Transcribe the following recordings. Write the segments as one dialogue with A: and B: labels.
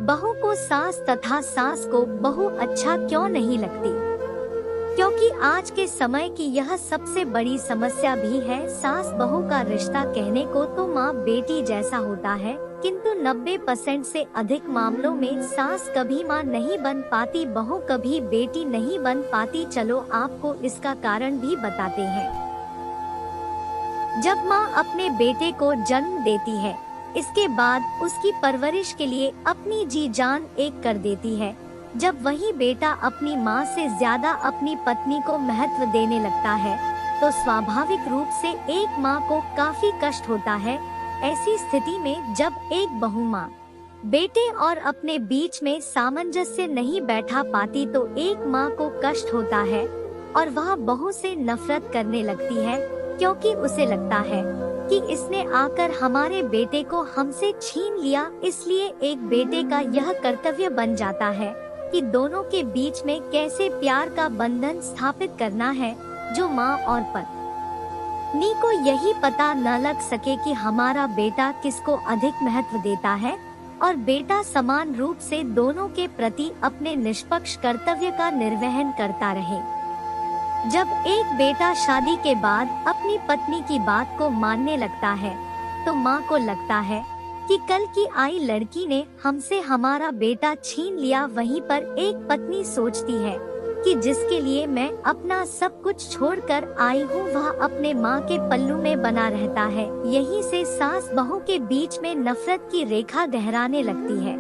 A: बहू को सास तथा सास को बहू अच्छा क्यों नहीं लगती? क्योंकि आज के समय की यह सबसे बड़ी समस्या भी है। सास बहू का रिश्ता कहने को तो माँ बेटी जैसा होता है, किंतु 90% से अधिक मामलों में सास कभी माँ नहीं बन पाती, बहू कभी बेटी नहीं बन पाती। चलो आपको इसका कारण भी बताते हैं। जब माँ अपने बेटे को जन्म देती है, इसके बाद उसकी परवरिश के लिए अपनी जी जान एक कर देती है। जब वही बेटा अपनी माँ से ज्यादा अपनी पत्नी को महत्व देने लगता है, तो स्वाभाविक रूप से एक माँ को काफी कष्ट होता है। ऐसी स्थिति में जब एक बहू माँ बेटे और अपने बीच में सामंजस्य नहीं बैठा पाती, तो एक माँ को कष्ट होता है और वह बहू से नफरत करने लगती है, क्योंकि उसे लगता है कि इसने आकर हमारे बेटे को हमसे छीन लिया। इसलिए एक बेटे का यह कर्तव्य बन जाता है कि दोनों के बीच में कैसे प्यार का बंधन स्थापित करना है, जो माँ और पत्नी को यही पता न लग सके कि हमारा बेटा किसको अधिक महत्व देता है, और बेटा समान रूप से दोनों के प्रति अपने निष्पक्ष कर्तव्य का निर्वहन करता रहे। जब एक बेटा शादी के बाद अपनी पत्नी की बात को मानने लगता है, तो माँ को लगता है कि कल की आई लड़की ने हमसे हमारा बेटा छीन लिया। वहीं पर एक पत्नी सोचती है कि जिसके लिए मैं अपना सब कुछ छोड़कर आई हूँ, वह अपने माँ के पल्लू में बना रहता है। यहीं से सास बहू के बीच में नफरत की रेखा गहराने लगती है।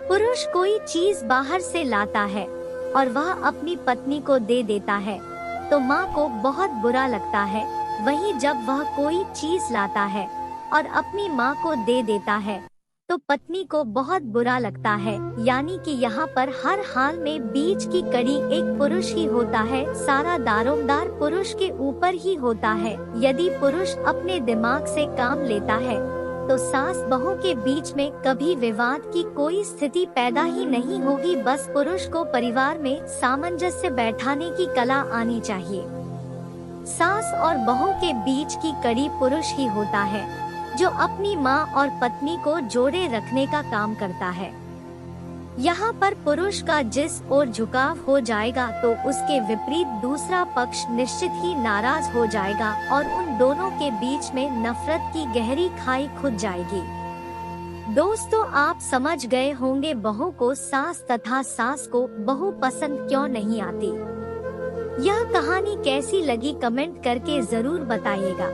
A: पुरुष कोई चीज बाहर से लाता है और वह अपनी पत्नी को दे देता है, तो माँ को बहुत बुरा लगता है। वहीं जब वह कोई चीज लाता है और अपनी माँ को दे देता है, तो पत्नी को बहुत बुरा लगता है। यानी कि यहाँ पर हर हाल में बीच की कड़ी एक पुरुष ही होता है। सारा दारोमदार पुरुष के ऊपर ही होता है। यदि पुरुष अपने दिमाग से काम लेता है, तो सास बहू के बीच में कभी विवाद की कोई स्थिति पैदा ही नहीं होगी। बस पुरुष को परिवार में सामंजस्य बैठाने की कला आनी चाहिए। सास और बहू के बीच की कड़ी पुरुष ही होता है, जो अपनी माँ और पत्नी को जोड़े रखने का काम करता है। यहाँ पर पुरुष का जिस ओर झुकाव हो जाएगा, तो उसके विपरीत दूसरा पक्ष निश्चित ही नाराज हो जाएगा और उन दोनों के बीच में नफरत की गहरी खाई खुद जाएगी। दोस्तों, आप समझ गए होंगे बहू को सास तथा सास को बहू पसंद क्यों नहीं आती। यह कहानी कैसी लगी कमेंट करके जरूर बताइएगा।